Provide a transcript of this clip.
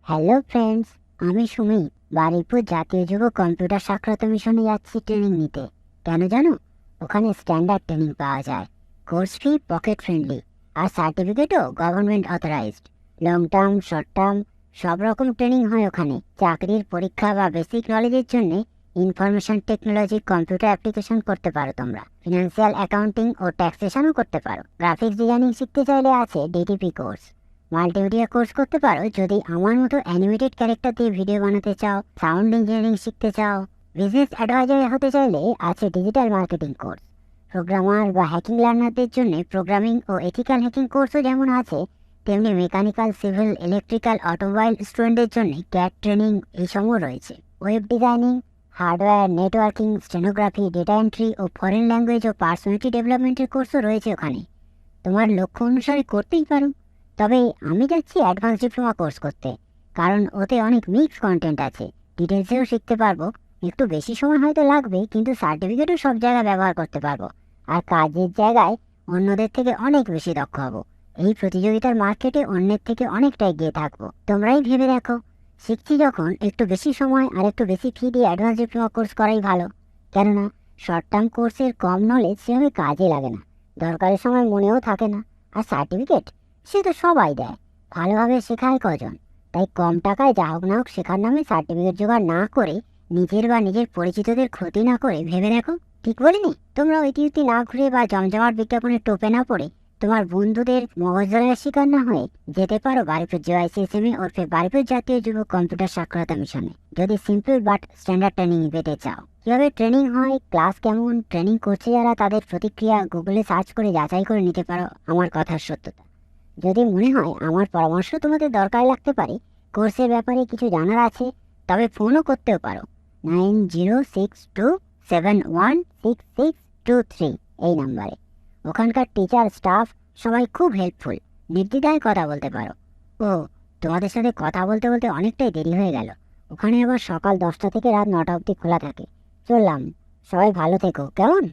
Hello friends, আমি সুমি। বারুইপুর জাতীয় যুব কম্পিউটার সাক্ষরতা মিশনে যাচ্ছি ট্রেনিং নিতে। কেন জানো? ওখানে স্ট্যান্ডার্ড ট্রেনিং পাওয়া যায়, কোর্স ফি পকেট ফ্রেন্ডলি, আর সার্টিফিকেটও government authorised. Long term, short term সব রকম ট্রেনিং হয় ওখানে। চাকরির পরীক্ষা বা বেসিক নলেজের জন্য ইনফরমেশন টেকনোলজি, কম্পিউটার অ্যাপ্লিকেশন করতে পারো তোমরা। ফিনান্সিয়াল অ্যাকাউন্টিং ও ট্যাক্সেশনও করতে পারো। গ্রাফিক্স ডিজাইনিং শিখতে চাইলে আছে ডিটিপি কোর্স। মাল্টিমিডিয়া কোর্স করতে পারো যদি আমার মতো অ্যানিমেটেড ক্যারেক্টার দিয়ে ভিডিও বানাতে চাও। সাউন্ড ইঞ্জিনিয়ারিং শিখতে চাও। বিজনেস অ্যাডভাইজার হতে চাইলে আছে ডিজিটাল মার্কেটিং কোর্স। প্রোগ্রামার বা হ্যাকিং লার্নারদের জন্য প্রোগ্রামিং ও এথিক্যাল হ্যাকিং কোর্সও যেমন আছে, তেমনি মেকানিক্যাল, সিভিল, ইলেকট্রিক্যাল, অটোমোবাইল স্টুডেন্টদের জন্য ক্যাট ট্রেনিং এইসবও রয়েছে। Web designing, hardware, networking, stenography, data entry ও ফরেন ল্যাঙ্গুয়েজ ও পার্সোনালিটি ডেভেলপমেন্টের কোর্সও রয়েছে ওখানে। তোমার লক্ষ্য অনুসারে করতেই পারো। তবে আমি যাচ্ছি অ্যাডভান্স ডিপ্লোমা কোর্স করতে, কারণ ওতে অনেক মিক্স কন্টেন্ট আছে। ডিটেলসেও শিখতে পারবো। একটু বেশি সময় হয়তো লাগবে, কিন্তু সার্টিফিকেটও সব জায়গায় ব্যবহার করতে পারবো। আর কাজের জায়গায় অন্যদের থেকে অনেক বেশি দক্ষ হব। এই প্রতিযোগিতার মার্কেটে অন্যের থেকে অনেকটা এগিয়ে থাকবো। তোমরাই ভেবে দেখো, শিখছি যখন একটু বেশি সময় আর একটু বেশি ফি দিয়ে অ্যাডভান্স ডিপ্লোমা কোর্স করাই ভালো। কেননা শর্ট টার্ম কোর্সের কম নলেজ সেভাবে কাজে লাগে না, দরকারের সময় মনেও থাকে না। আর সার্টিফিকেট সে তো সবাই দেয়, ভালোভাবে শেখায় কজন? তাই কম টাকায় যা হোক না হোক শেখার নামে সার্টিফিকেট জোগাড় না করে, নিজের বা নিজের পরিচিতদের ক্ষতি না করে ভেবে দেখো, ঠিক বলিনি? তোমরা ইতি না ঘুরে বা জমজমাট বিজ্ঞাপনের টোপে না পড়ে, তোমার বন্ধুদের মগজধরার শিকার না হয়ে যেতে পারো বারুইপুর জেআইসিএসএমই ওরফে বারুইপুর জাতীয় যুব কম্পিউটার সাক্ষরতা মিশনে, যদি সিম্পল বাট স্ট্যান্ডার্ড ট্রেনিং পেতে চাও। কিভাবে ট্রেনিং হয়, ক্লাস কেমন, ট্রেনিং করছে যারা তাদের প্রতিক্রিয়া গুগলে সার্চ করে যাচাই করে নিতে পারো আমার কথার সত্যতা। যদি মনে হয় আমার পরামর্শ তোমাদের দরকার লাগতে পারে, কোর্সের ব্যাপারে কিছু জানার আছে, তবে ফোনও করতেও পারো 9062716623 এই নাম্বারে। ওখানকার টিচার, স্টাফ সবাই খুব হেল্পফুল। নির্দ্বিধায় কথা বলতে পারো। ও, তোমাদের সাথে কথা বলতে বলতে অনেকটাই দেরি হয়ে গেল। ওখানে আবার সকাল 10টা থেকে রাত 9টা অবধি খোলা থাকে। চললাম। সবাই ভালো থেকো, কেমন?